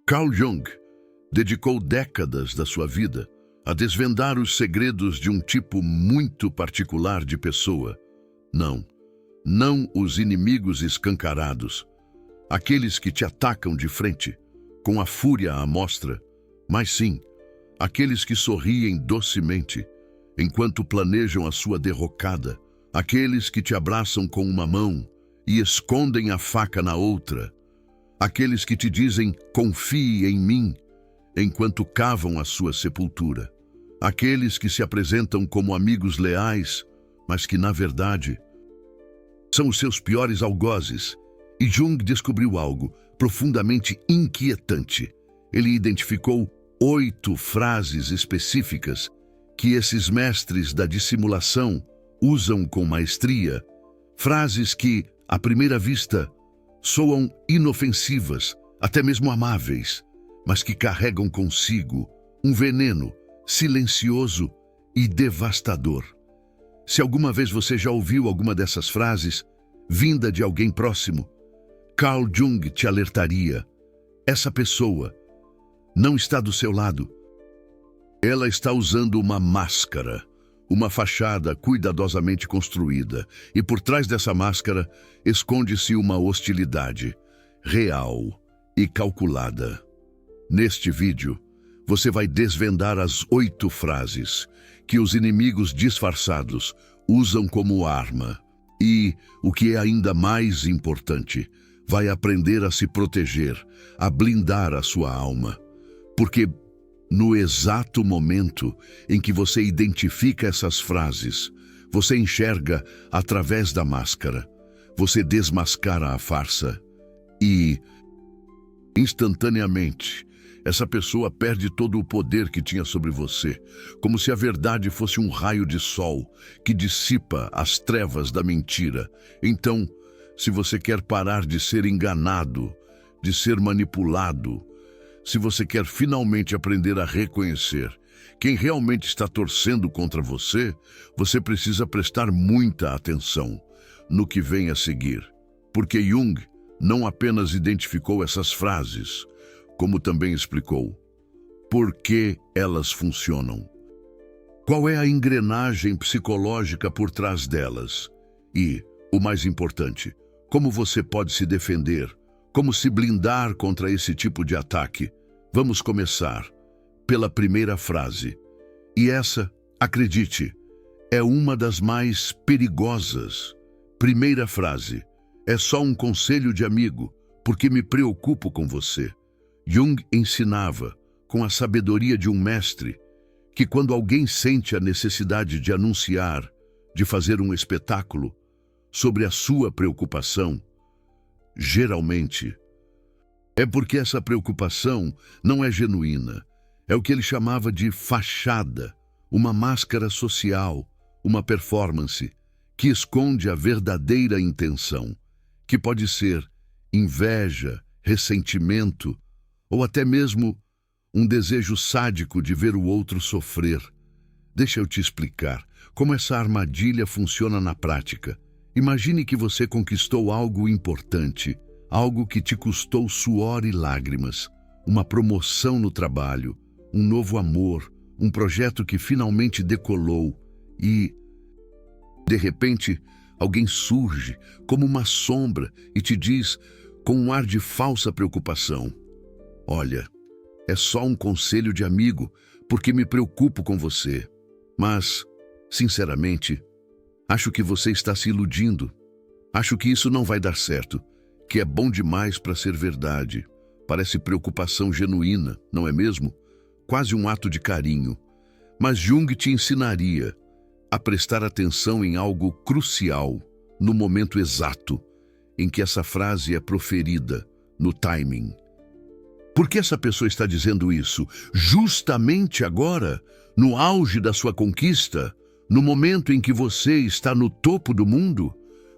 Carl Jung dedicou décadas da sua vida a desvendar os segredos de um tipo muito particular de pessoa. Não os inimigos escancarados, aqueles que te atacam de frente, com a fúria à mostra, mas sim, aqueles que sorriem docemente, enquanto planejam a sua derrocada, aqueles que te abraçam com uma mão e escondem a faca na outra, aqueles que te dizem, confie em mim, enquanto cavam a sua sepultura, aqueles que se apresentam como amigos leais, mas que, na verdade, são os seus piores algozes. E Jung descobriu algo profundamente inquietante. Ele identificou 8 frases específicas que esses mestres da dissimulação usam com maestria, frases que, à primeira vista, soam inofensivas, até mesmo amáveis, mas que carregam consigo um veneno silencioso e devastador. Se alguma vez você já ouviu alguma dessas frases, vinda de alguém próximo, Carl Jung te alertaria: essa pessoa não está do seu lado. Ela está usando uma máscara, uma fachada cuidadosamente construída, e por trás dessa máscara esconde-se uma hostilidade real e calculada. Neste vídeo, você vai desvendar as 8 frases que os inimigos disfarçados usam como arma e, o que é ainda mais importante, vai aprender a se proteger, a blindar a sua alma. Porque no exato momento em que você identifica essas frases, você enxerga através da máscara, você desmascara a farsa e, instantaneamente, essa pessoa perde todo o poder que tinha sobre você, como se a verdade fosse um raio de sol que dissipa as trevas da mentira. Então, se você quer parar de ser enganado, de ser manipulado, se você quer finalmente aprender a reconhecer quem realmente está torcendo contra você, você precisa prestar muita atenção no que vem a seguir. Porque Jung não apenas identificou essas frases, como também explicou por que elas funcionam. Qual é a engrenagem psicológica por trás delas? E, o mais importante, como você pode se defender? Como se blindar contra esse tipo de ataque? Vamos começar pela primeira frase. E essa, acredite, é uma das mais perigosas. Primeira frase. É só um conselho de amigo, porque me preocupo com você. Jung ensinava, com a sabedoria de um mestre, que quando alguém sente a necessidade de anunciar, de fazer um espetáculo sobre a sua preocupação, geralmente é porque essa preocupação não é genuína. É o que ele chamava de fachada, uma máscara social, uma performance que esconde a verdadeira intenção, que pode ser inveja, ressentimento, ou até mesmo um desejo sádico de ver o outro sofrer. Deixa eu te explicar como essa armadilha funciona na prática. Imagine que você conquistou algo importante, algo que te custou suor e lágrimas, uma promoção no trabalho, um novo amor, um projeto que finalmente decolou e, de repente, alguém surge como uma sombra e te diz, com um ar de falsa preocupação: olha, é só um conselho de amigo, porque me preocupo com você. Mas, sinceramente, acho que você está se iludindo. Acho que isso não vai dar certo, que é bom demais para ser verdade. Parece preocupação genuína, não é mesmo? Quase um ato de carinho. Mas Jung te ensinaria a prestar atenção em algo crucial, no momento exato em que essa frase é proferida, no timing. Por que essa pessoa está dizendo isso? Justamente agora, no auge da sua conquista, no momento em que você está no topo do mundo?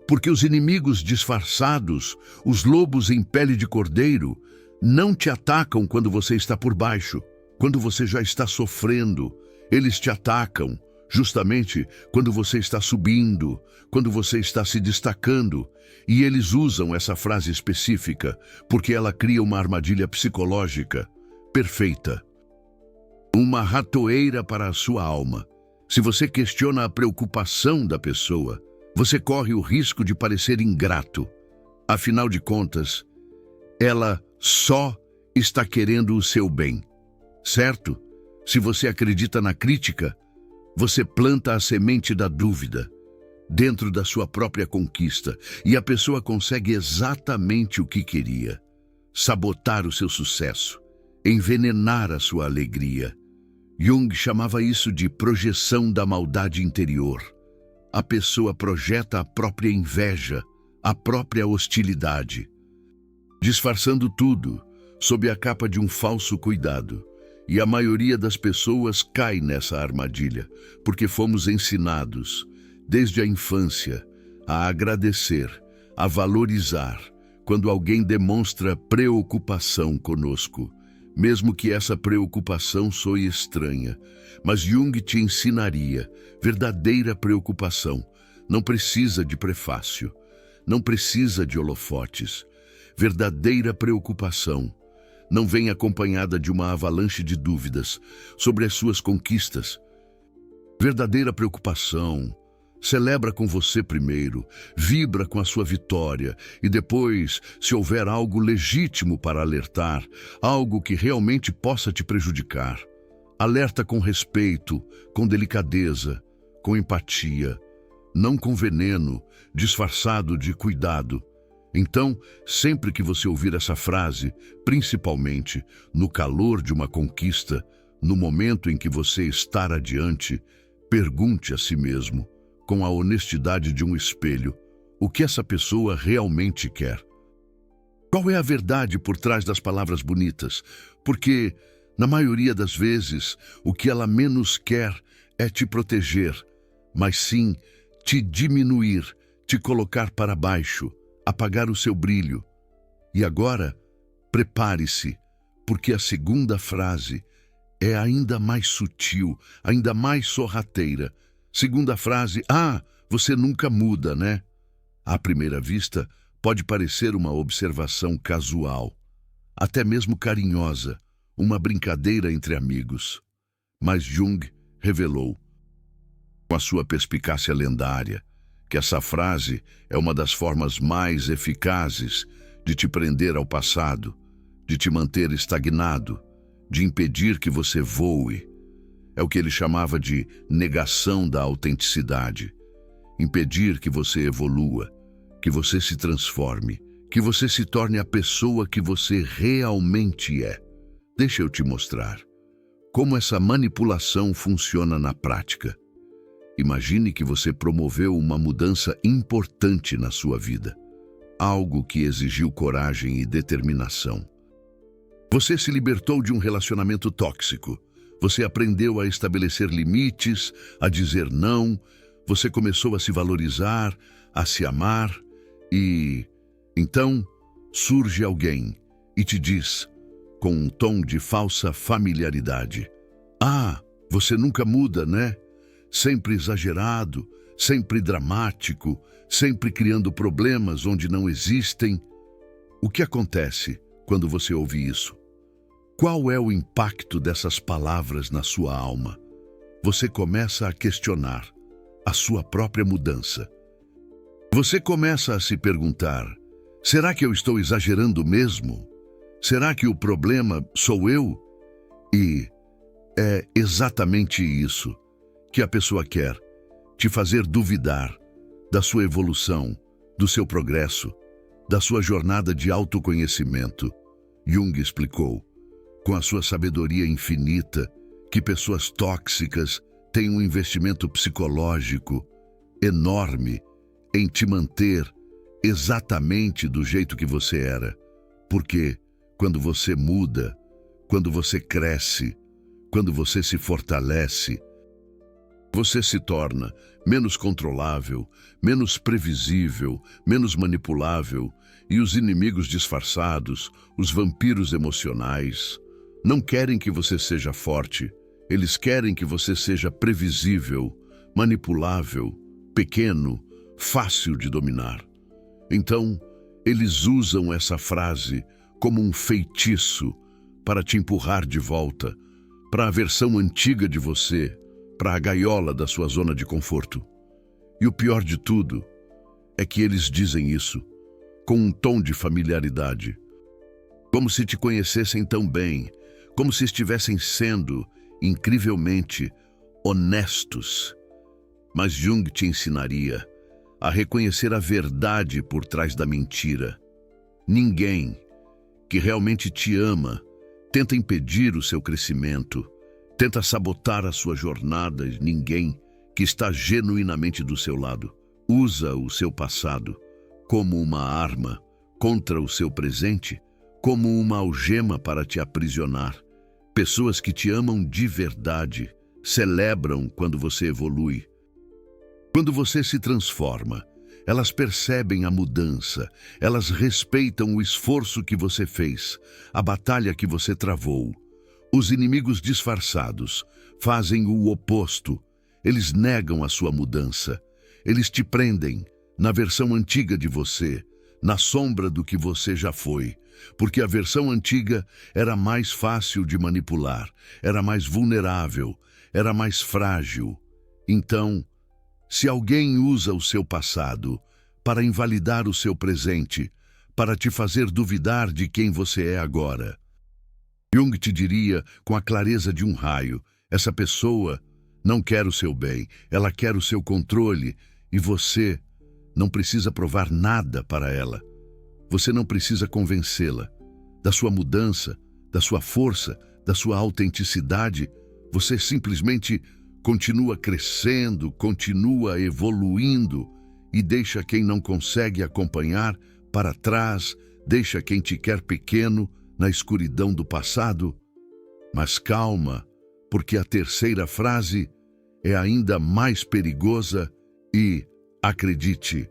Porque os inimigos disfarçados, os lobos em pele de cordeiro, não te atacam quando você está por baixo, quando você já está sofrendo. Eles te atacam justamente quando você está subindo, quando você está se destacando. E eles usam essa frase específica porque ela cria uma armadilha psicológica perfeita. Uma ratoeira para a sua alma. Se você questiona a preocupação da pessoa, você corre o risco de parecer ingrato. Afinal de contas, ela só está querendo o seu bem, certo? Se você acredita na crítica, você planta a semente da dúvida dentro da sua própria conquista e a pessoa consegue exatamente o que queria: sabotar o seu sucesso, envenenar a sua alegria. Jung chamava isso de projeção da maldade interior. A pessoa projeta a própria inveja, a própria hostilidade, disfarçando tudo sob a capa de um falso cuidado. E a maioria das pessoas cai nessa armadilha, porque fomos ensinados, desde a infância, a agradecer, a valorizar, quando alguém demonstra preocupação conosco, mesmo que essa preocupação soe estranha. Mas Jung te ensinaria: verdadeira preocupação não precisa de prefácio, não precisa de holofotes. Verdadeira preocupação não vem acompanhada de uma avalanche de dúvidas sobre as suas conquistas. Verdadeira preocupação celebra com você primeiro, vibra com a sua vitória e depois, se houver algo legítimo para alertar, algo que realmente possa te prejudicar, alerta com respeito, com delicadeza, com empatia, não com veneno, disfarçado de cuidado. Então, sempre que você ouvir essa frase, principalmente no calor de uma conquista, no momento em que você está adiante, pergunte a si mesmo, com a honestidade de um espelho, o que essa pessoa realmente quer. Qual é a verdade por trás das palavras bonitas? Porque, na maioria das vezes, o que ela menos quer é te proteger, mas sim te diminuir, te colocar para baixo, apagar o seu brilho. E agora, prepare-se, porque a segunda frase é ainda mais sutil, ainda mais sorrateira. Segunda frase: você nunca muda, né? À primeira vista, pode parecer uma observação casual, até mesmo carinhosa, uma brincadeira entre amigos. Mas Jung revelou, com a sua perspicácia lendária, que essa frase é uma das formas mais eficazes de te prender ao passado, de te manter estagnado, de impedir que você voe. É o que ele chamava de negação da autenticidade. Impedir que você evolua, que você se transforme, que você se torne a pessoa que você realmente é. Deixa eu te mostrar como essa manipulação funciona na prática. Imagine que você promoveu uma mudança importante na sua vida, algo que exigiu coragem e determinação. Você se libertou de um relacionamento tóxico. Você aprendeu a estabelecer limites, a dizer não, você começou a se valorizar, a se amar e... Então, surge alguém e te diz, com um tom de falsa familiaridade: você nunca muda, né? Sempre exagerado, sempre dramático, sempre criando problemas onde não existem. O que acontece quando você ouve isso? Qual é o impacto dessas palavras na sua alma? Você começa a questionar a sua própria mudança. Você começa a se perguntar: será que eu estou exagerando mesmo? Será que o problema sou eu? E é exatamente isso que a pessoa quer: te fazer duvidar da sua evolução, do seu progresso, da sua jornada de autoconhecimento. Jung explicou, com a sua sabedoria infinita, que pessoas tóxicas têm um investimento psicológico enorme em te manter exatamente do jeito que você era. Porque quando você muda, quando você cresce, quando você se fortalece, você se torna menos controlável, menos previsível, menos manipulável, e os inimigos disfarçados, os vampiros emocionais, não querem que você seja forte. Eles querem que você seja previsível, manipulável, pequeno, fácil de dominar. Então, eles usam essa frase como um feitiço para te empurrar de volta para a versão antiga de você, para a gaiola da sua zona de conforto. E o pior de tudo é que eles dizem isso com um tom de familiaridade, como se te conhecessem tão bem, como se estivessem sendo incrivelmente honestos. Mas Jung te ensinaria a reconhecer a verdade por trás da mentira. Ninguém que realmente te ama tenta impedir o seu crescimento, tenta sabotar a sua jornada. Ninguém que está genuinamente do seu lado usa o seu passado como uma arma contra o seu presente, como uma algema para te aprisionar. Pessoas que te amam de verdade celebram quando você evolui. Quando você se transforma, elas percebem a mudança, elas respeitam o esforço que você fez, a batalha que você travou. Os inimigos disfarçados fazem o oposto. Eles negam a sua mudança. Eles te prendem na versão antiga de você, na sombra do que você já foi, porque a versão antiga era mais fácil de manipular, era mais vulnerável, era mais frágil. Então, se alguém usa o seu passado para invalidar o seu presente, para te fazer duvidar de quem você é agora, Jung te diria com a clareza de um raio: essa pessoa não quer o seu bem, ela quer o seu controle, e você não precisa provar nada para ela. Você não precisa convencê-la da sua mudança, da sua força, da sua autenticidade. Você simplesmente continua crescendo, continua evoluindo e deixa quem não consegue acompanhar para trás, deixa quem te quer pequeno na escuridão do passado. Mas calma, porque a terceira frase é ainda mais perigosa e, acredite,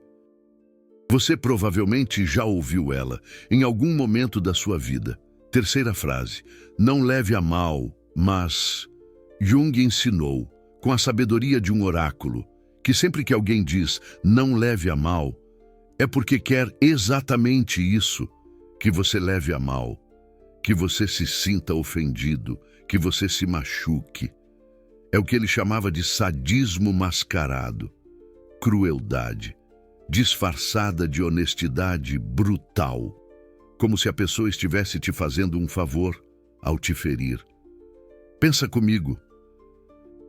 você provavelmente já ouviu ela em algum momento da sua vida. Terceira frase: não leve a mal, mas Jung ensinou, com a sabedoria de um oráculo, que sempre que alguém diz não leve a mal, é porque quer exatamente isso, que você leve a mal, que você se sinta ofendido, que você se machuque. É o que ele chamava de sadismo mascarado, crueldade, disfarçada de honestidade brutal, como se a pessoa estivesse te fazendo um favor ao te ferir. Pensa comigo.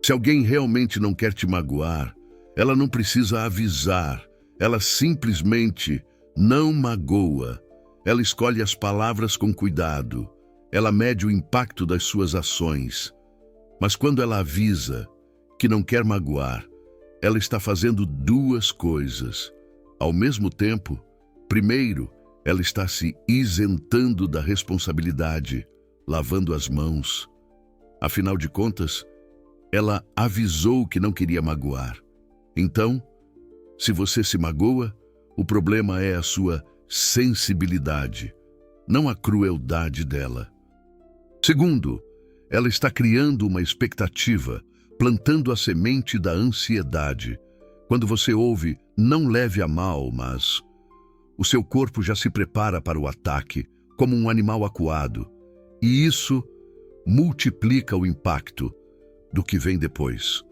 Se alguém realmente não quer te magoar, ela não precisa avisar, ela simplesmente não magoa. Ela escolhe as palavras com cuidado, ela mede o impacto das suas ações. Mas quando ela avisa que não quer magoar, ela está fazendo duas coisas. Ao mesmo tempo, primeiro, ela está se isentando da responsabilidade, lavando as mãos. Afinal de contas, ela avisou que não queria magoar. Então, se você se magoa, o problema é a sua sensibilidade, não a crueldade dela. Segundo, ela está criando uma expectativa, plantando a semente da ansiedade. Quando você ouve, não leve a mal, mas o seu corpo já se prepara para o ataque, como um animal acuado. E isso multiplica o impacto do que vem depois.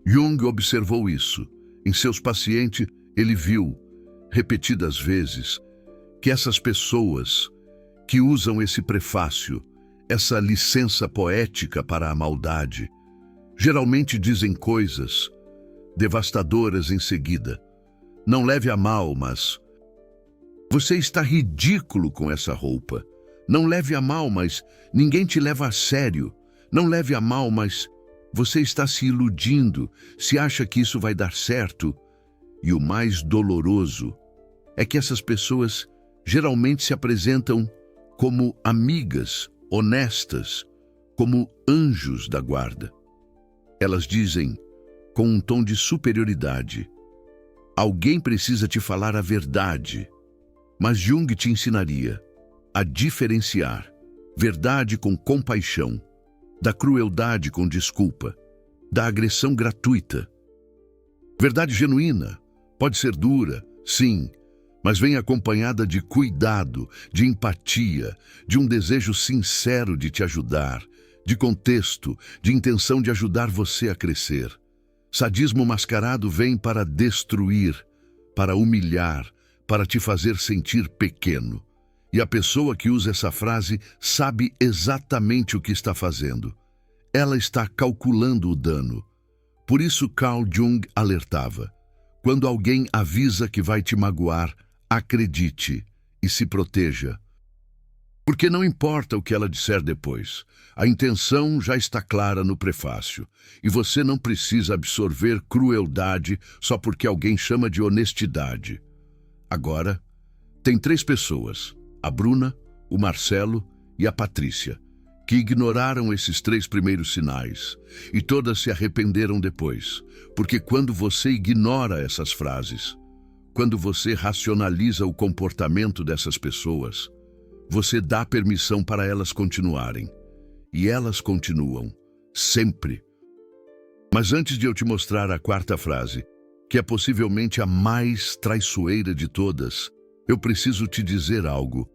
Jung observou isso. Em seus pacientes, ele viu, repetidas vezes, que essas pessoas que usam esse prefácio, essa licença poética para a maldade, geralmente dizem coisas devastadoras em seguida. Não leve a mal, mas você está ridículo com essa roupa. Não leve a mal, mas ninguém te leva a sério. Não leve a mal, mas você está se iludindo, se acha que isso vai dar certo. E o mais doloroso é que essas pessoas geralmente se apresentam como amigas, honestas, como anjos da guarda. Elas dizem, com um tom de superioridade: alguém precisa te falar a verdade. Mas Jung te ensinaria a diferenciar verdade com compaixão, da crueldade com desculpa, da agressão gratuita. Verdade genuína pode ser dura, sim, mas vem acompanhada de cuidado, de empatia, de um desejo sincero de te ajudar, de contexto, de intenção de ajudar você a crescer. Sadismo mascarado vem para destruir, para humilhar, para te fazer sentir pequeno. E a pessoa que usa essa frase sabe exatamente o que está fazendo. Ela está calculando o dano. Por isso Carl Jung alertava: quando alguém avisa que vai te magoar, acredite e se proteja. Porque não importa o que ela disser depois, a intenção já está clara no prefácio, e você não precisa absorver crueldade só porque alguém chama de honestidade. Agora, tem 3 pessoas, a Bruna, o Marcelo e a Patrícia, que ignoraram esses 3 primeiros sinais, e todas se arrependeram depois, porque quando você ignora essas frases, quando você racionaliza o comportamento dessas pessoas, você dá permissão para elas continuarem. E elas continuam, sempre. Mas antes de eu te mostrar a 4ª frase, que é possivelmente a mais traiçoeira de todas, eu preciso te dizer algo.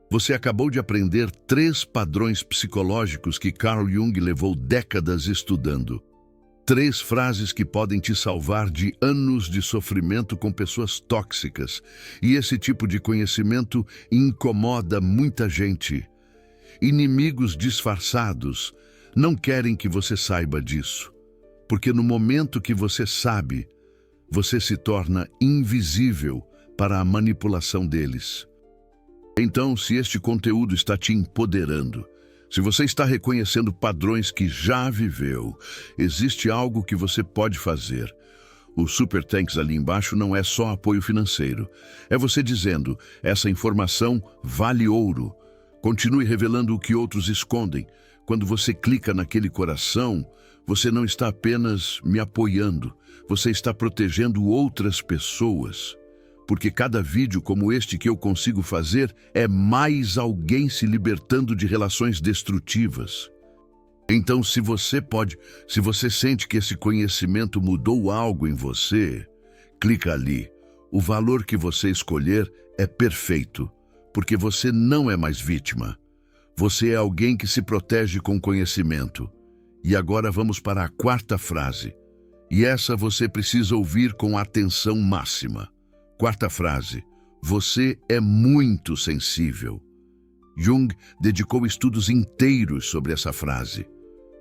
Você acabou de aprender 3 padrões psicológicos que Carl Jung levou décadas estudando. 3 frases que podem te salvar de anos de sofrimento com pessoas tóxicas. E esse tipo de conhecimento incomoda muita gente. Inimigos disfarçados não querem que você saiba disso, porque no momento que você sabe, você se torna invisível para a manipulação deles. Então, se este conteúdo está te empoderando, se você está reconhecendo padrões que já viveu, existe algo que você pode fazer. O Super Thanks ali embaixo não é só apoio financeiro. É você dizendo: essa informação vale ouro. Continue revelando o que outros escondem. Quando você clica naquele coração, você não está apenas me apoiando, você está protegendo outras pessoas. Porque cada vídeo como este que eu consigo fazer é mais alguém se libertando de relações destrutivas. Então, se você sente que esse conhecimento mudou algo em você, clica ali. O valor que você escolher é perfeito, porque você não é mais vítima. Você é alguém que se protege com conhecimento. E agora vamos para a 4ª frase. E essa você precisa ouvir com atenção máxima. 4ª frase: você é muito sensível. Jung dedicou estudos inteiros sobre essa frase,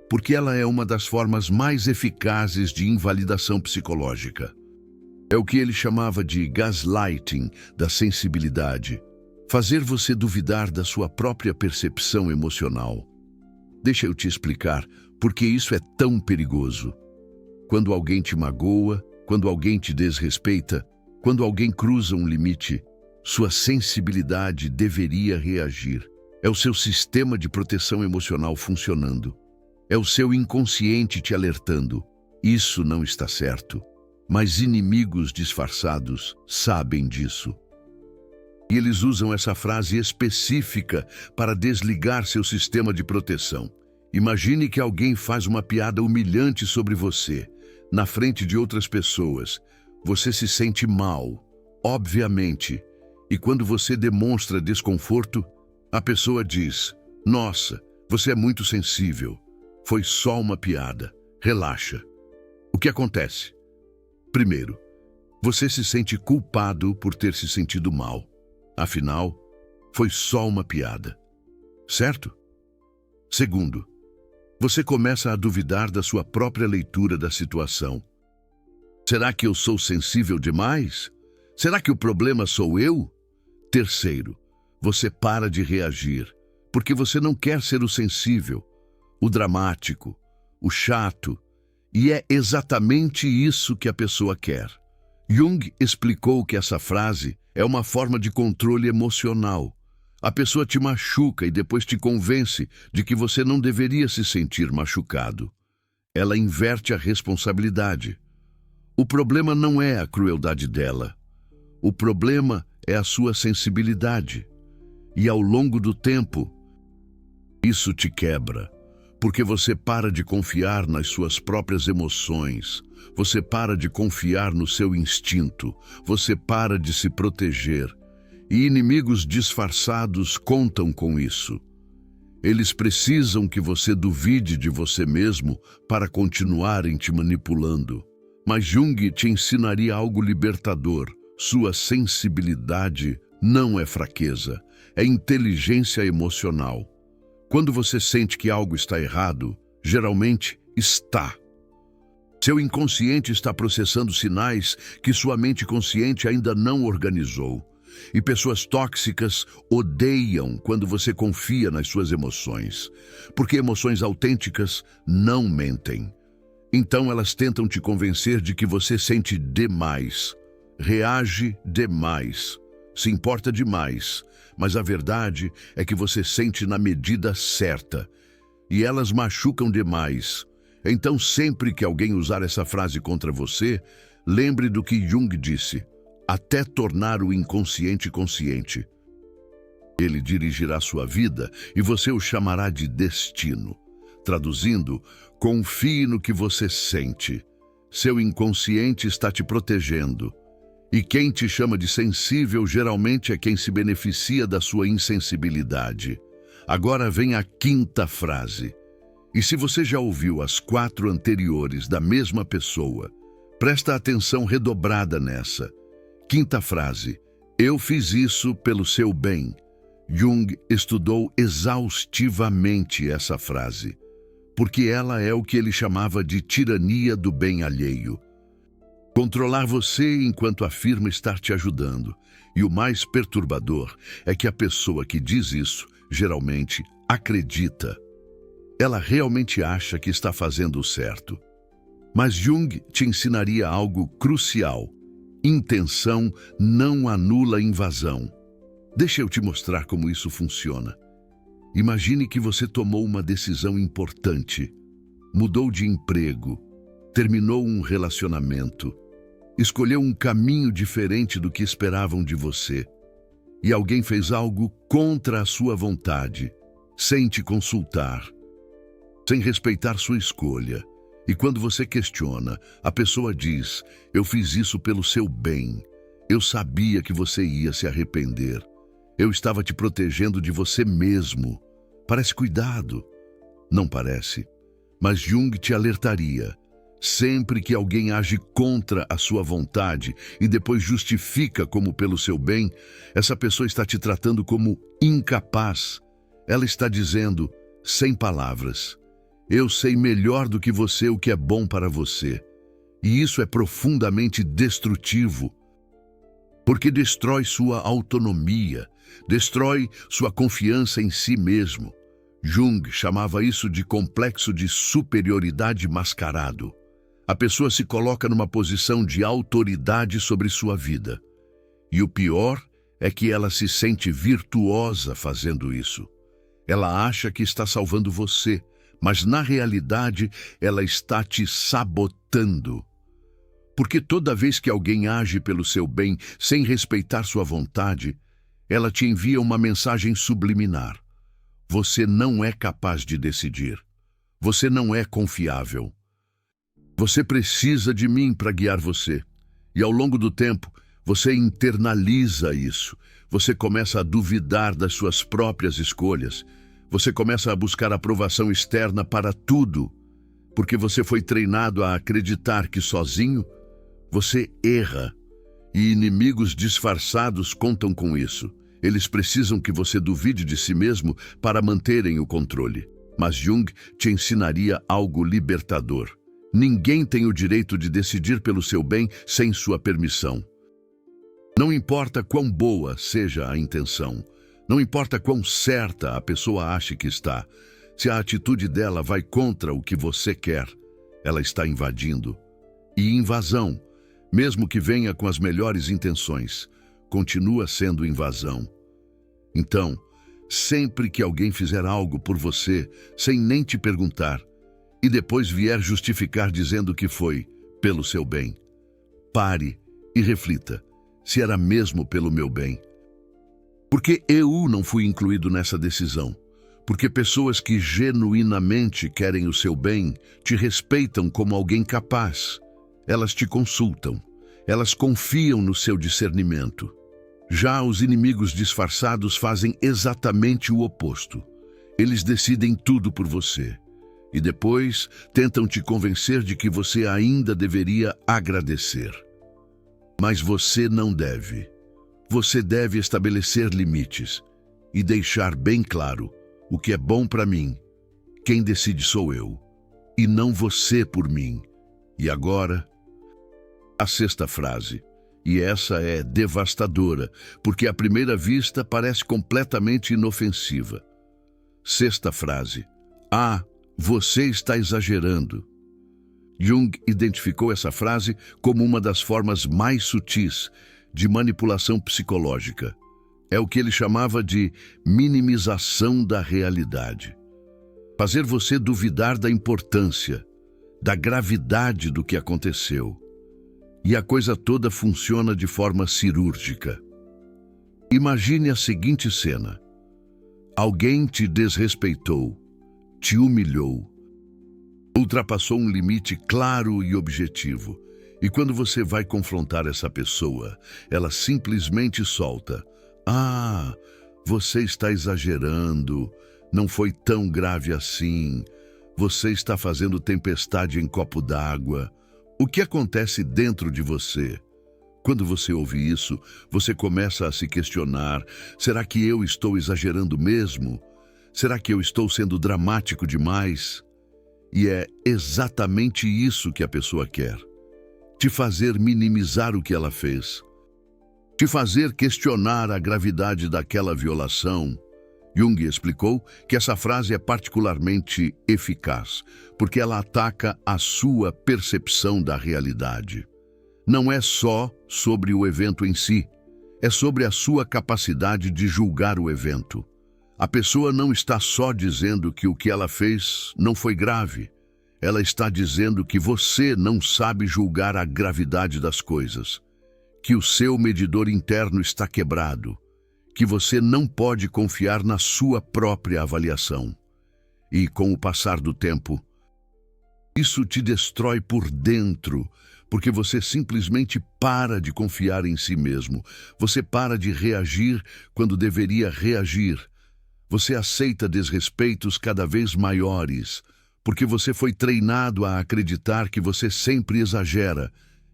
porque ela é uma das formas mais eficazes de invalidação psicológica. É o que ele chamava de gaslighting da sensibilidade, fazer você duvidar da sua própria percepção emocional. Deixa eu te explicar por que isso é tão perigoso. Quando alguém te magoa, quando alguém te desrespeita, quando alguém cruza um limite, sua sensibilidade deveria reagir. É o seu sistema de proteção emocional funcionando. É o seu inconsciente te alertando. Isso não está certo. Mas inimigos disfarçados sabem disso. E eles usam essa frase específica para desligar seu sistema de proteção. Imagine que alguém faz uma piada humilhante sobre você, na frente de outras pessoas. Você se sente mal, obviamente, e quando você demonstra desconforto, a pessoa diz: nossa, você é muito sensível, foi só uma piada, relaxa. O que acontece? Primeiro, você se sente culpado por ter se sentido mal. Afinal, foi só uma piada, certo? Segundo, você começa a duvidar da sua própria leitura da situação. Será que eu sou sensível demais? Será que o problema sou eu? Terceiro, você para de reagir, porque você não quer ser o sensível, o dramático, o chato, e é exatamente isso que a pessoa quer. Jung explicou que essa frase é uma forma de controle emocional. A pessoa te machuca e depois te convence de que você não deveria se sentir machucado. Ela inverte a responsabilidade. O problema não é a crueldade dela. O problema é a sua sensibilidade. E ao longo do tempo, isso te quebra, porque você para de confiar nas suas próprias emoções, Você para de confiar no seu instinto, você para de se proteger. E inimigos disfarçados contam com isso. Eles precisam que você duvide de você mesmo para continuarem te manipulando. Mas Jung te ensinaria algo libertador. Sua sensibilidade não é fraqueza, é inteligência emocional. Quando você sente que algo está errado, geralmente está. Seu inconsciente está processando sinais que sua mente consciente ainda não organizou. E pessoas tóxicas odeiam quando você confia nas suas emoções, porque emoções autênticas não mentem. Então elas tentam te convencer de que você sente demais, reage demais, se importa demais, mas a verdade é que você sente na medida certa, e elas machucam demais. Então sempre que alguém usar essa frase contra você, lembre do que Jung disse: até tornar o inconsciente consciente. Ele dirigirá sua vida e você o chamará de destino. Traduzindo, confie no que você sente. Seu inconsciente está te protegendo. E quem te chama de sensível geralmente é quem se beneficia da sua insensibilidade. Agora vem a quinta frase. E se você já ouviu as 4 anteriores da mesma pessoa, presta atenção redobrada nessa. Quinta frase. Eu fiz isso pelo seu bem. Jung estudou exaustivamente essa frase, porque ela é o que ele chamava de tirania do bem alheio. Controlar você enquanto afirma estar te ajudando. E o mais perturbador é que a pessoa que diz isso, geralmente, acredita. Ela realmente acha que está fazendo o certo. Mas Jung te ensinaria algo crucial. Intenção não anula invasão. Deixa eu te mostrar como isso funciona. Imagine que você tomou uma decisão importante. Mudou de emprego, terminou um relacionamento, escolheu um caminho diferente do que esperavam de você. E alguém fez algo contra a sua vontade, sem te consultar, sem respeitar sua escolha. E quando você questiona, a pessoa diz: eu fiz isso pelo seu bem. Eu sabia que você ia se arrepender. Eu estava te protegendo de você mesmo. Parece cuidado. Não parece. Mas Jung te alertaria. Sempre que alguém age contra a sua vontade e depois justifica como pelo seu bem, essa pessoa está te tratando como incapaz. Ela está dizendo, sem palavras: eu sei melhor do que você o que é bom para você. E isso é profundamente destrutivo, porque destrói sua autonomia, destrói sua confiança em si mesmo. Jung chamava isso de complexo de superioridade mascarado. A pessoa se coloca numa posição de autoridade sobre sua vida. E o pior é que ela se sente virtuosa fazendo isso. Ela acha que está salvando você, mas na realidade ela está te sabotando. Porque toda vez que alguém age pelo seu bem sem respeitar sua vontade, ela te envia uma mensagem subliminar. Você não é capaz de decidir. Você não é confiável. Você precisa de mim para guiar você. E ao longo do tempo, você internaliza isso. Você começa a duvidar das suas próprias escolhas. Você começa a buscar aprovação externa para tudo, porque você foi treinado a acreditar que sozinho você erra. E inimigos disfarçados contam com isso. Eles precisam que você duvide de si mesmo para manterem o controle. Mas Jung te ensinaria algo libertador. Ninguém tem o direito de decidir pelo seu bem sem sua permissão. Não importa quão boa seja a intenção, não importa quão certa a pessoa ache que está, se a atitude dela vai contra o que você quer, ela está invadindo. E invasão, mesmo que venha com as melhores intenções, continua sendo invasão. Então, sempre que alguém fizer algo por você, sem nem te perguntar, e depois vier justificar dizendo que foi pelo seu bem, pare e reflita se era mesmo pelo meu bem. Porque eu não fui incluído nessa decisão. Porque pessoas que genuinamente querem o seu bem te respeitam como alguém capaz. Elas te consultam. Elas confiam no seu discernimento. Já os inimigos disfarçados fazem exatamente o oposto. Eles decidem tudo por você. E depois tentam te convencer de que você ainda deveria agradecer. Mas você não deve. Você deve estabelecer limites e deixar bem claro o que é bom para mim. Quem decide sou eu, e não você por mim. E agora, a sexta frase. E essa é devastadora, porque à primeira vista parece completamente inofensiva. Sexta frase. Ah, você está exagerando. Jung identificou essa frase como uma das formas mais sutis de manipulação psicológica. É o que ele chamava de minimização da realidade. Fazer você duvidar da importância, da gravidade do que aconteceu. E a coisa toda funciona de forma cirúrgica. Imagine a seguinte cena. Alguém te desrespeitou, te humilhou, ultrapassou um limite claro e objetivo. E quando você vai confrontar essa pessoa, ela simplesmente solta: "Ah, você está exagerando, não foi tão grave assim, você está fazendo tempestade em copo d'água." O que acontece dentro de você? Quando você ouve isso, você começa a se questionar: será que eu estou exagerando mesmo? Será que eu estou sendo dramático demais? E é exatamente isso que a pessoa quer. Te fazer minimizar o que ela fez. Te fazer questionar a gravidade daquela violação. Jung explicou que essa frase é particularmente eficaz, porque ela ataca a sua percepção da realidade. Não é só sobre o evento em si, é sobre a sua capacidade de julgar o evento. A pessoa não está só dizendo que o que ela fez não foi grave, ela está dizendo que você não sabe julgar a gravidade das coisas, que o seu medidor interno está quebrado, que você não pode confiar na sua própria avaliação. E, com o passar do tempo, isso te destrói por dentro, porque você simplesmente para de confiar em si mesmo. Você para de reagir quando deveria reagir. Você aceita desrespeitos cada vez maiores, porque você foi treinado a acreditar que você sempre exagera,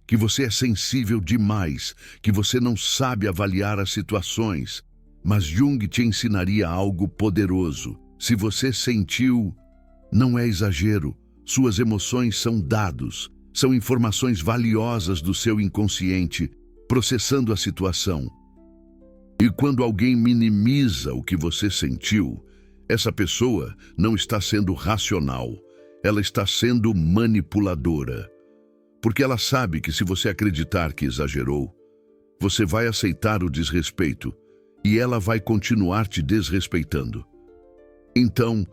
que você é sensível demais, que você não sabe avaliar as situações. Mas Jung te ensinaria algo poderoso. Se você sentiu, não é exagero. Suas emoções são dados, são informações valiosas do seu inconsciente, processando a situação. E quando alguém minimiza o que você sentiu, essa pessoa não está sendo racional, ela está sendo manipuladora. Porque ela sabe que se você acreditar que exagerou, você vai aceitar o desrespeito, e ela vai continuar te desrespeitando. Então,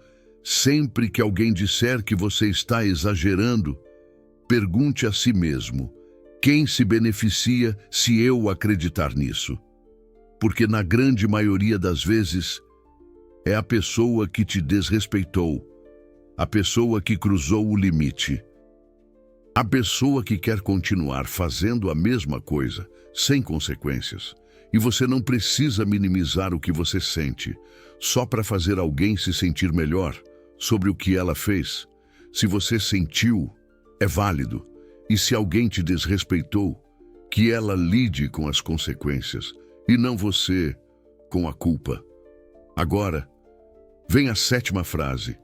sempre que alguém disser que você está exagerando, pergunte a si mesmo: quem se beneficia se eu acreditar nisso? Porque na grande maioria das vezes, é a pessoa que te desrespeitou, a pessoa que cruzou o limite, a pessoa que quer continuar fazendo a mesma coisa, sem consequências. E você não precisa minimizar o que você sente, só para fazer alguém se sentir melhor sobre o que ela fez. Se você sentiu, é válido. E se alguém te desrespeitou, que ela lide com as consequências, e não você com a culpa. Agora, vem a sétima frase.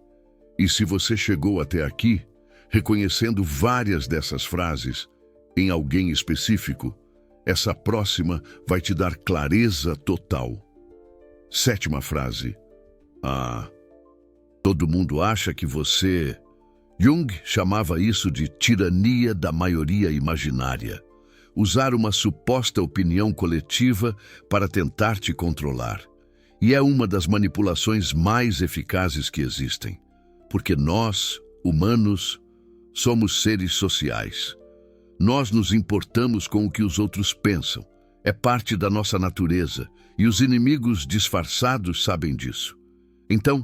E se você chegou até aqui, reconhecendo várias dessas frases em alguém específico, essa próxima vai te dar clareza total. Sétima frase. Ah, todo mundo acha que você... Jung chamava isso de tirania da maioria imaginária. Usar uma suposta opinião coletiva para tentar te controlar. E é uma das manipulações mais eficazes que existem. Porque nós, humanos, somos seres sociais. Nós nos importamos com o que os outros pensam. É parte da nossa natureza, e os inimigos disfarçados sabem disso. Então,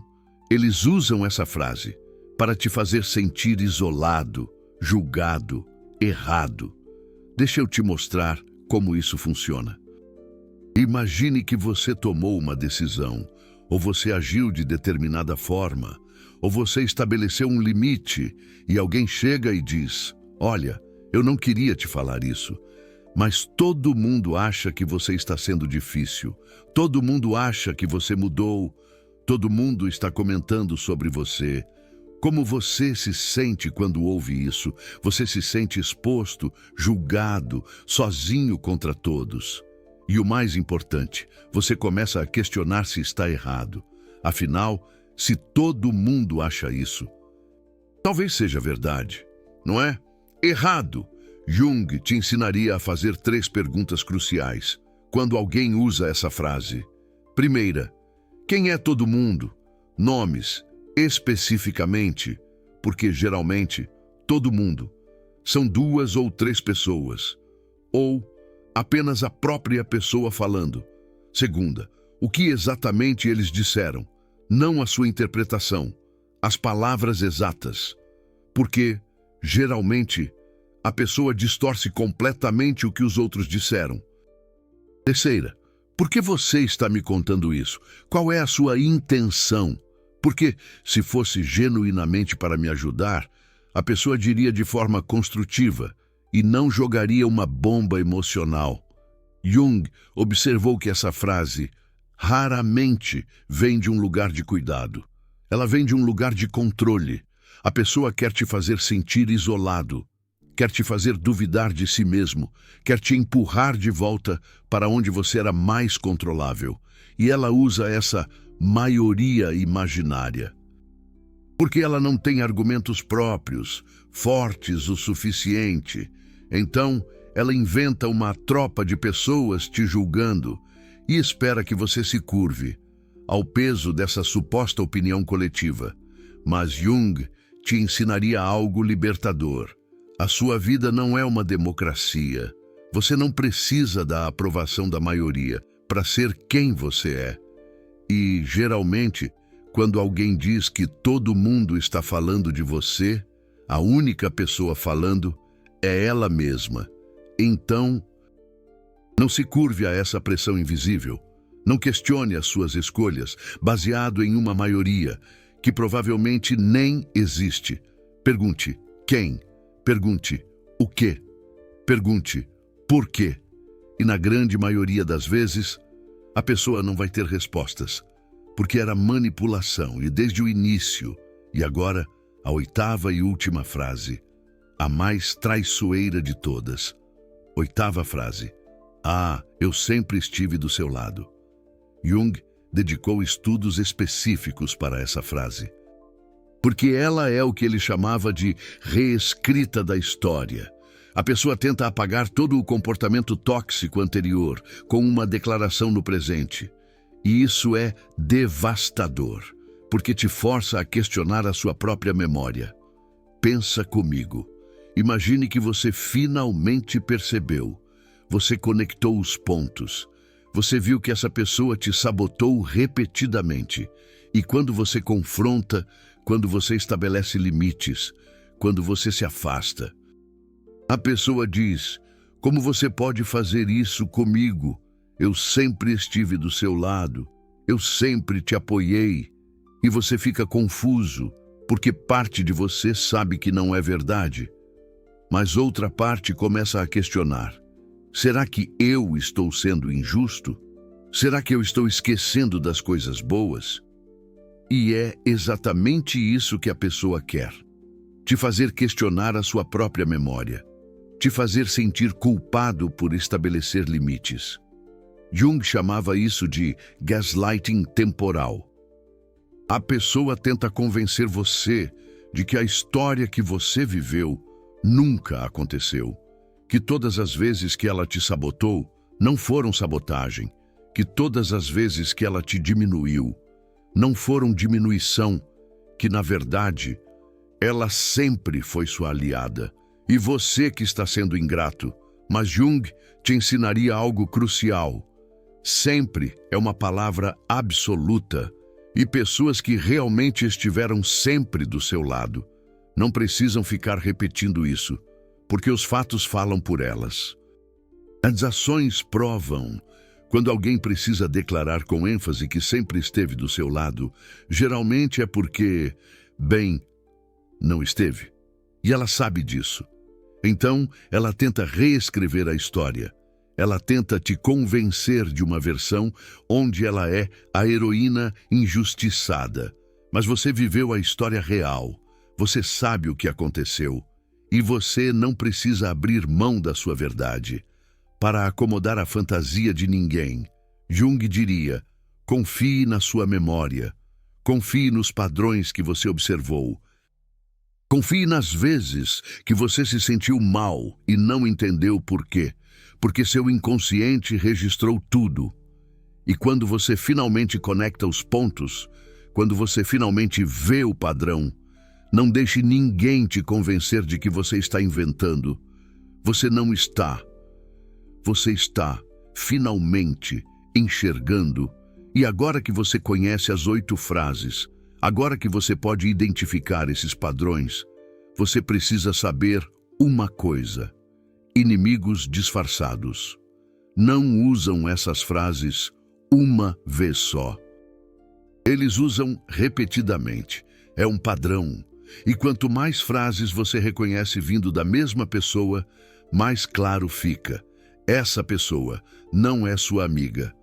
eles usam essa frase para te fazer sentir isolado, julgado, errado. Deixa eu te mostrar como isso funciona. Imagine que você tomou uma decisão, ou você agiu de determinada forma, ou você estabeleceu um limite e alguém chega e diz: olha, eu não queria te falar isso, mas todo mundo acha que você está sendo difícil, todo mundo acha que você mudou, todo mundo está comentando sobre você. Como você se sente quando ouve isso? Você se sente exposto, julgado, sozinho contra todos. E o mais importante, você começa a questionar se está errado. Afinal, se todo mundo acha isso, talvez seja verdade, não é? Errado! Jung te ensinaria a fazer 3 perguntas cruciais quando alguém usa essa frase. Primeira, quem é todo mundo? Nomes, especificamente, porque geralmente todo mundo são 2 ou 3 pessoas, ou apenas a própria pessoa falando. Segunda, o que exatamente eles disseram, não a sua interpretação, as palavras exatas, porque, geralmente, a pessoa distorce completamente o que os outros disseram. Terceira, por que você está me contando isso? Qual é a sua intenção? Porque, se fosse genuinamente para me ajudar, a pessoa diria de forma construtiva e não jogaria uma bomba emocional. Jung observou que essa frase raramente vem de um lugar de cuidado. Ela vem de um lugar de controle. A pessoa quer te fazer sentir isolado, quer te fazer duvidar de si mesmo, quer te empurrar de volta para onde você era mais controlável. E ela usa essa maioria imaginária, porque ela não tem argumentos próprios, fortes o suficiente. Então, ela inventa uma tropa de pessoas te julgando e espera que você se curve ao peso dessa suposta opinião coletiva. Mas Jung te ensinaria algo libertador. A sua vida não é uma democracia. Você não precisa da aprovação da maioria para ser quem você é. E, geralmente, quando alguém diz que todo mundo está falando de você, a única pessoa falando é ela mesma. Então, não se curve a essa pressão invisível. Não questione as suas escolhas baseado em uma maioria que provavelmente nem existe. Pergunte quem, pergunte o quê, pergunte por quê. E na grande maioria das vezes, a pessoa não vai ter respostas, porque era manipulação e desde o início. E agora, a 8ª e última frase, a mais traiçoeira de todas. 8ª frase. Ah, eu sempre estive do seu lado. Jung dedicou estudos específicos para essa frase, porque ela é o que ele chamava de reescrita da história. A pessoa tenta apagar todo o comportamento tóxico anterior com uma declaração no presente. E isso é devastador, porque te força a questionar a sua própria memória. Pensa comigo. Imagine que você finalmente percebeu. Você conectou os pontos. Você viu que essa pessoa te sabotou repetidamente. E quando você confronta, quando você estabelece limites, quando você se afasta, a pessoa diz: como você pode fazer isso comigo? Eu sempre estive do seu lado, eu sempre te apoiei. E você fica confuso, porque parte de você sabe que não é verdade. Mas outra parte começa a questionar: será que eu estou sendo injusto? Será que eu estou esquecendo das coisas boas? E é exatamente isso que a pessoa quer: te fazer questionar a sua própria memória, te fazer sentir culpado por estabelecer limites. Jung chamava isso de gaslighting temporal. A pessoa tenta convencer você de que a história que você viveu nunca aconteceu, que todas as vezes que ela te sabotou não foram sabotagem, que todas as vezes que ela te diminuiu não foram diminuição, que na verdade ela sempre foi sua aliada. E você que está sendo ingrato. Mas Jung te ensinaria algo crucial. Sempre é uma palavra absoluta. E pessoas que realmente estiveram sempre do seu lado não precisam ficar repetindo isso, porque os fatos falam por elas. As ações provam. Quando alguém precisa declarar com ênfase que sempre esteve do seu lado, geralmente é porque, bem, não esteve. E ela sabe disso. Então, ela tenta reescrever a história. Ela tenta te convencer de uma versão onde ela é a heroína injustiçada. Mas você viveu a história real. Você sabe o que aconteceu. E você não precisa abrir mão da sua verdade para acomodar a fantasia de ninguém. Jung diria: confie na sua memória. Confie nos padrões que você observou. Confie nas vezes que você se sentiu mal e não entendeu por quê. Porque seu inconsciente registrou tudo. E quando você finalmente conecta os pontos, quando você finalmente vê o padrão, não deixe ninguém te convencer de que você está inventando. Você não está. Você está, finalmente, enxergando. E agora que você conhece as 8 frases, agora que você pode identificar esses padrões, você precisa saber uma coisa. Inimigos disfarçados não usam essas frases uma vez só. Eles usam repetidamente. É um padrão. E quanto mais frases você reconhece vindo da mesma pessoa, mais claro fica. Essa pessoa não é sua amiga.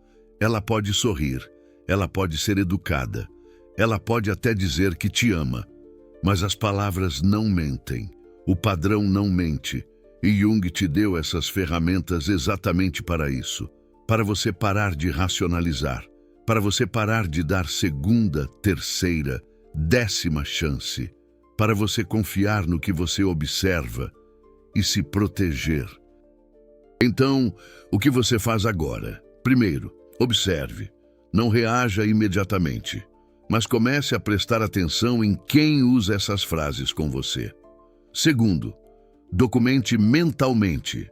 Ela pode sorrir, ela pode ser educada, ela pode até dizer que te ama, mas as palavras não mentem, o padrão não mente. E Jung te deu essas ferramentas exatamente para isso, para você parar de racionalizar, para você parar de dar segunda, terceira, 10ª chance, para você confiar no que você observa e se proteger. Então, o que você faz agora? Primeiro, observe. Não reaja imediatamente, mas comece a prestar atenção em quem usa essas frases com você. Segundo, documente mentalmente.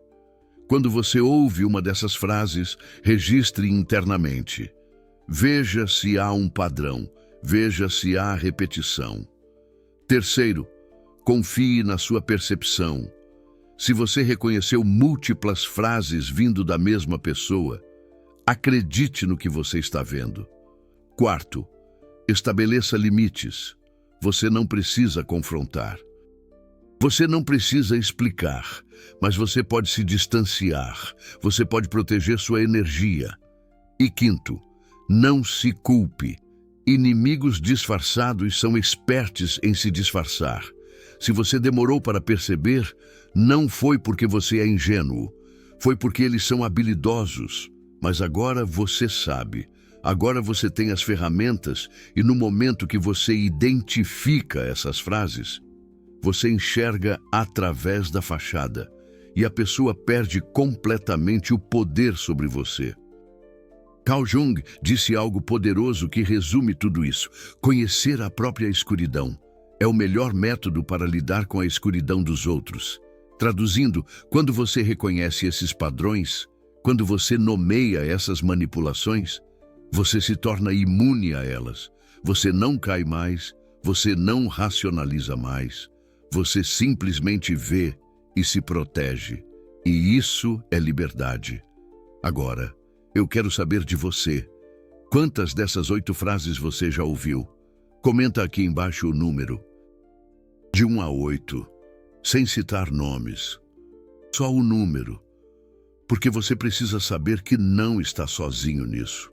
Quando você ouve uma dessas frases, registre internamente. Veja se há um padrão, veja se há repetição. Terceiro, confie na sua percepção. Se você reconheceu múltiplas frases vindo da mesma pessoa, acredite no que você está vendo. Quarto, estabeleça limites. Você não precisa confrontar. Você não precisa explicar, mas você pode se distanciar. Você pode proteger sua energia. E quinto, não se culpe. Inimigos disfarçados são espertos em se disfarçar. Se você demorou para perceber, não foi porque você é ingênuo. Foi porque eles são habilidosos. Mas agora você sabe. Agora você tem as ferramentas e no momento que você identifica essas frases, você enxerga através da fachada e a pessoa perde completamente o poder sobre você. Carl Jung disse algo poderoso que resume tudo isso. Conhecer a própria escuridão é o melhor método para lidar com a escuridão dos outros. Traduzindo, quando você reconhece esses padrões, quando você nomeia essas manipulações, você se torna imune a elas. Você não cai mais, você não racionaliza mais. Você simplesmente vê e se protege. E isso é liberdade. Agora, eu quero saber de você. Quantas dessas 8 frases você já ouviu? Comenta aqui embaixo o número. De 1 a 8, sem citar nomes. Só o número. Porque você precisa saber que não está sozinho nisso.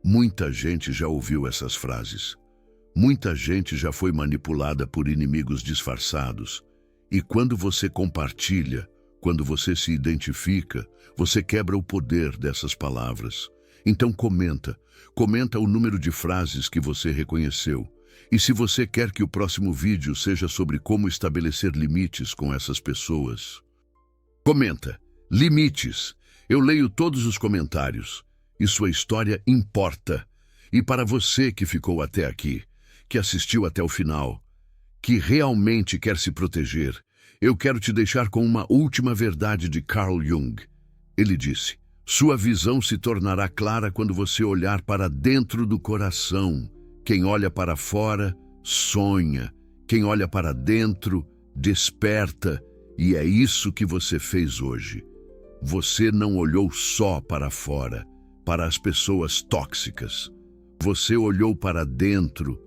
Muita gente já ouviu essas frases. Muita gente já foi manipulada por inimigos disfarçados. E quando você compartilha, quando você se identifica, você quebra o poder dessas palavras. Então comenta o número de frases que você reconheceu. E se você quer que o próximo vídeo seja sobre como estabelecer limites com essas pessoas, comenta. Limites. Eu leio todos os comentários. E sua história importa. E para você que ficou até aqui, que assistiu até o final, que realmente quer se proteger, eu quero te deixar com uma última verdade de Carl Jung. Ele disse: sua visão se tornará clara quando você olhar para dentro do coração. Quem olha para fora, sonha. Quem olha para dentro, desperta. E é isso que você fez hoje. Você não olhou só para fora, para as pessoas tóxicas. Você olhou para dentro,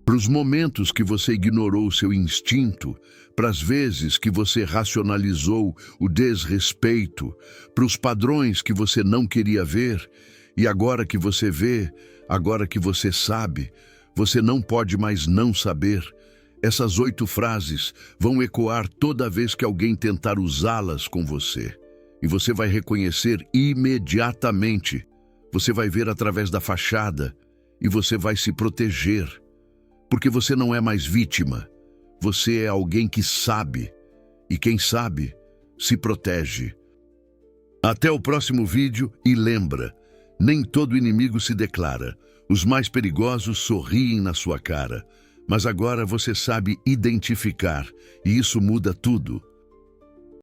para os momentos que você ignorou o seu instinto, para as vezes que você racionalizou o desrespeito, para os padrões que você não queria ver, e agora que você vê, agora que você sabe, você não pode mais não saber. Essas 8 frases vão ecoar toda vez que alguém tentar usá-las com você. E você vai reconhecer imediatamente. Você vai ver através da fachada e você vai se proteger. Porque você não é mais vítima. Você é alguém que sabe. E quem sabe, se protege. Até o próximo vídeo e lembra, nem todo inimigo se declara. Os mais perigosos sorriem na sua cara. Mas agora você sabe identificar, e isso muda tudo.